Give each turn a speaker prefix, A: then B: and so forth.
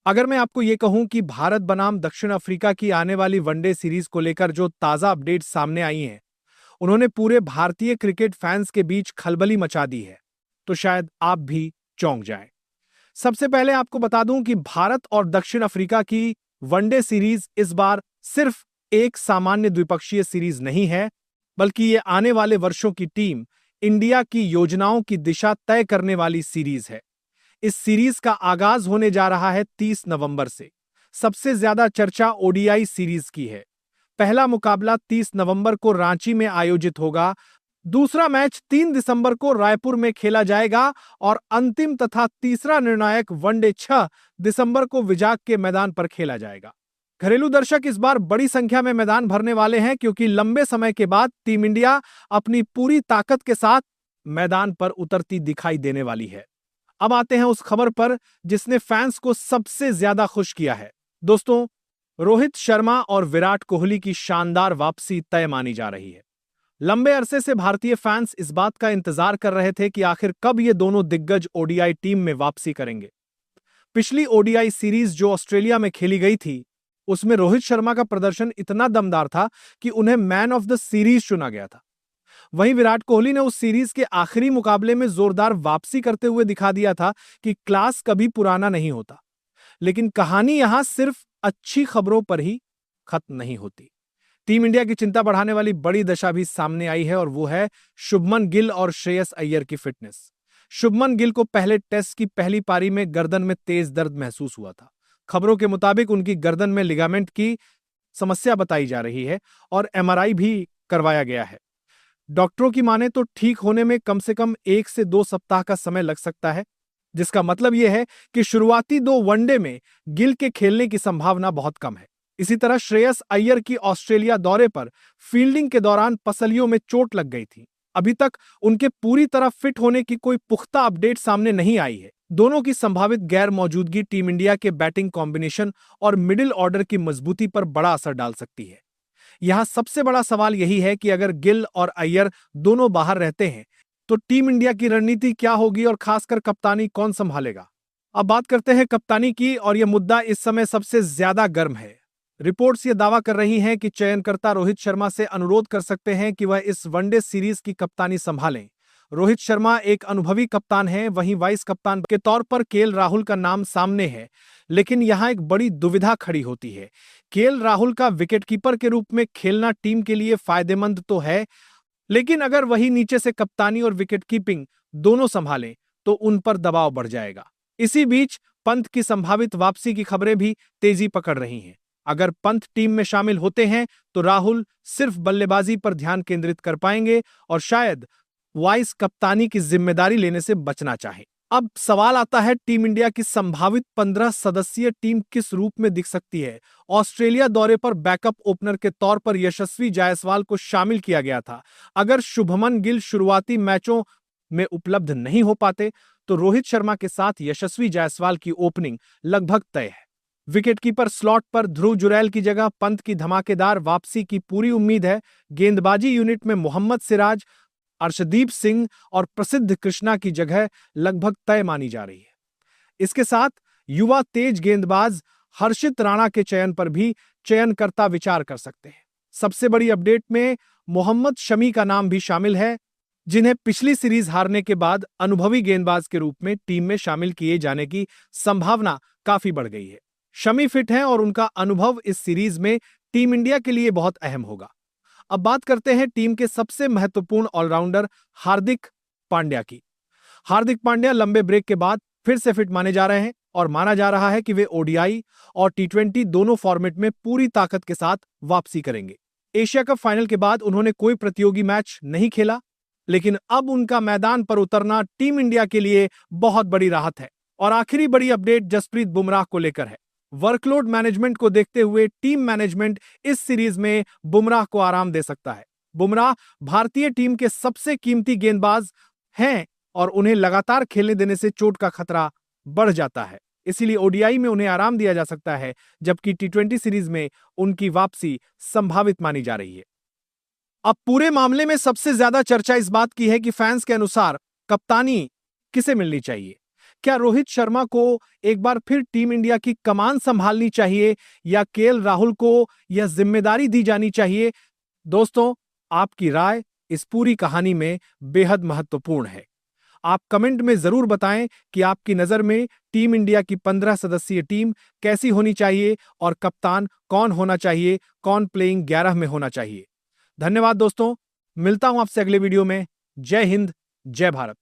A: अगर मैं आपको ये कहूं कि भारत बनाम दक्षिण अफ्रीका की आने वाली वनडे सीरीज को लेकर जो ताजा अपडेट्स सामने आई हैं, उन्होंने पूरे भारतीय क्रिकेट फैंस के बीच खलबली मचा दी है, तो शायद आप भी चौंक जाएं। सबसे पहले आपको बता दूं कि भारत और दक्षिण अफ्रीका की वनडे सीरीज इस बार सिर्फ एक सामान्य द्विपक्षीय सीरीज नहीं है, बल्कि ये आने वाले वर्षों की टीम इंडिया की योजनाओं की दिशा तय करने वाली सीरीज है। इस सीरीज का आगाज होने जा रहा है 30 नवंबर से। सबसे ज्यादा चर्चा ओडीआई सीरीज की है। पहला मुकाबला 30 नवंबर को रांची में आयोजित होगा। दूसरा मैच 3 दिसंबर को रायपुर में खेला जाएगा और अंतिम तथा तीसरा निर्णायक वनडे 6 दिसंबर को विजाग के मैदान पर खेला जाएगा। घरेलू दर्शक इस बार बड़ी संख्या में मैदान भरने वाले हैं, क्योंकि लंबे समय के बाद टीम इंडिया अपनी पूरी ताकत के साथ मैदान पर उतरती दिखाई देने वाली है। अब आते हैं उस खबर पर जिसने फैंस को सबसे ज्यादा खुश किया है। दोस्तों, रोहित शर्मा और विराट कोहली की शानदार वापसी तय मानी जा रही है। लंबे अरसे से भारतीय फैंस इस बात का इंतजार कर रहे थे कि आखिर कब ये दोनों दिग्गज ओडीआई टीम में वापसी करेंगे। पिछली ओडीआई सीरीज जो ऑस्ट्रेलिया में खेली गई थी, उसमें रोहित शर्मा का प्रदर्शन इतना दमदार था कि उन्हें मैन ऑफ द सीरीज चुना गया था। वहीं विराट कोहली ने उस सीरीज के आखिरी मुकाबले में जोरदार वापसी करते हुए दिखा दिया था कि क्लास कभी पुराना नहीं होता। लेकिन कहानी यहां सिर्फ अच्छी खबरों पर ही खत्म नहीं होती। टीम इंडिया की चिंता बढ़ाने वाली बड़ी दशा भी सामने आई है, और वो है शुभमन गिल और श्रेयस अय्यर की फिटनेस। शुभमन गिल को पहले टेस्ट की पहली पारी में गर्दन में तेज दर्द महसूस हुआ था। खबरों के मुताबिक उनकी गर्दन में लिगामेंट की समस्या बताई जा रही है और एमआरआई भी करवाया गया है। डॉक्टरों की माने तो ठीक होने में कम से कम 1 से 2 सप्ताह का समय लग सकता है, जिसका मतलब यह है कि शुरुआती 2 वनडे में गिल के खेलने की संभावना बहुत कम है। इसी तरह श्रेयस अय्यर की ऑस्ट्रेलिया दौरे पर फील्डिंग के दौरान पसलियों में चोट लग गई थी। अभी तक उनके पूरी तरह फिट होने की कोई पुख्ता अपडेट सामने नहीं आई है। दोनों की संभावित गैर मौजूदगी टीम इंडिया के बैटिंग कॉम्बिनेशन और मिडिल ऑर्डर की मजबूती पर बड़ा असर डाल सकती है। यहां सबसे बड़ा सवाल यही है कि अगर गिल और अय्यर दोनों बाहर रहते हैं, तो टीम इंडिया की रणनीति क्या होगी और खासकर कप्तानी कौन संभालेगा। अब बात करते हैं कप्तानी की, और यह मुद्दा इस समय सबसे ज्यादा गर्म है। रिपोर्ट्स ये दावा कर रही हैं कि चयनकर्ता रोहित शर्मा से अनुरोध कर सकते हैं कि वह इस वनडे सीरीज की कप्तानी संभालें। रोहित शर्मा एक अनुभवी कप्तान हैं, वहीं वाइस कप्तान के तौर पर केएल राहुल का नाम सामने है। लेकिन यहां एक बड़ी दुविधा खड़ी होती है। केएल राहुल का विकेटकीपर के रूप में खेलना टीम के लिए फायदेमंद तो है, लेकिन अगर वही नीचे से कप्तानी और विकेटकीपिंग दोनों संभालें तो उन पर दबाव बढ़ जाएगा। इसी बीच पंत की संभावित वापसी की खबरें भी तेजी पकड़ रही हैं। अगर पंत टीम में शामिल होते हैं तो राहुल सिर्फ बल्लेबाजी पर ध्यान केंद्रित कर पाएंगे और शायद वाइस कप्तानी की जिम्मेदारी लेने से बचना चाहें। अब सवाल आता है, टीम इंडिया की संभावित 15 सदस्यीय टीम किस रूप में दिख सकती है। ऑस्ट्रेलिया दौरे पर बैकअप ओपनर के तौर पर यशस्वी जायसवाल को शामिल किया गया था। अगर शुभमन गिल शुरुआती मैचों में उपलब्ध नहीं हो पाते, तो रोहित शर्मा के साथ यशस्वी जायसवाल की ओपनिंग लगभग तय है। विकेटकीपर स्लॉट पर ध्रुव जुरैल की जगह पंत की धमाकेदार वापसी की पूरी उम्मीद है। गेंदबाजी यूनिट में मोहम्मद सिराज, अर्शदीप सिंह और प्रसिद्ध कृष्णा की जगह लगभग तय मानी जा रही है। इसके साथ युवा तेज गेंदबाज हर्षित राणा के चयन पर भी चयनकर्ता विचार कर सकते हैं। सबसे बड़ी अपडेट में मोहम्मद शमी का नाम भी शामिल है, जिन्हें पिछली सीरीज हारने के बाद अनुभवी गेंदबाज के रूप में टीम में शामिल किए जाने की संभावना काफी बढ़ गई है। शमी फिट हैं और उनका अनुभव इस सीरीज में टीम इंडिया के लिए बहुत अहम होगा। अब बात करते हैं टीम के सबसे महत्वपूर्ण ऑलराउंडर हार्दिक पांड्या की। हार्दिक पांड्या लंबे ब्रेक के बाद फिर से फिट माने जा रहे हैं और माना जा रहा है कि वे ओडीआई और टी20 दोनों फॉर्मेट में पूरी ताकत के साथ वापसी करेंगे। एशिया कप फाइनल के बाद उन्होंने कोई प्रतियोगी मैच नहीं खेला, लेकिन अब उनका मैदान पर उतरना टीम इंडिया के लिए बहुत बड़ी राहत है। और आखिरी बड़ी अपडेट जसप्रीत बुमराह को लेकर है। वर्कलोड मैनेजमेंट को देखते हुए टीम मैनेजमेंट इस सीरीज में बुमराह को आराम दे सकता है। बुमराह भारतीय टीम के सबसे कीमती गेंदबाज हैं और उन्हें लगातार खेलने देने से चोट का खतरा बढ़ जाता है। इसीलिए ओडीआई में उन्हें आराम दिया जा सकता है, जबकि टी20 सीरीज में उनकी वापसी संभावित मानी जा रही है। अब पूरे मामले में सबसे ज्यादा चर्चा इस बात की है कि फैंस के अनुसार कप्तानी किसे मिलनी चाहिए। क्या रोहित शर्मा को एक बार फिर टीम इंडिया की कमान संभालनी चाहिए या केएल राहुल को यह जिम्मेदारी दी जानी चाहिए? दोस्तों, आपकी राय इस पूरी कहानी में बेहद महत्वपूर्ण है। आप कमेंट में जरूर बताएं कि आपकी नजर में टीम इंडिया की 15 सदस्यीय टीम कैसी होनी चाहिए और कप्तान कौन होना चाहिए, कौन प्लेइंग 11 में होना चाहिए। धन्यवाद दोस्तों, मिलता हूं आपसे अगले वीडियो में। जय हिंद, जय भारत।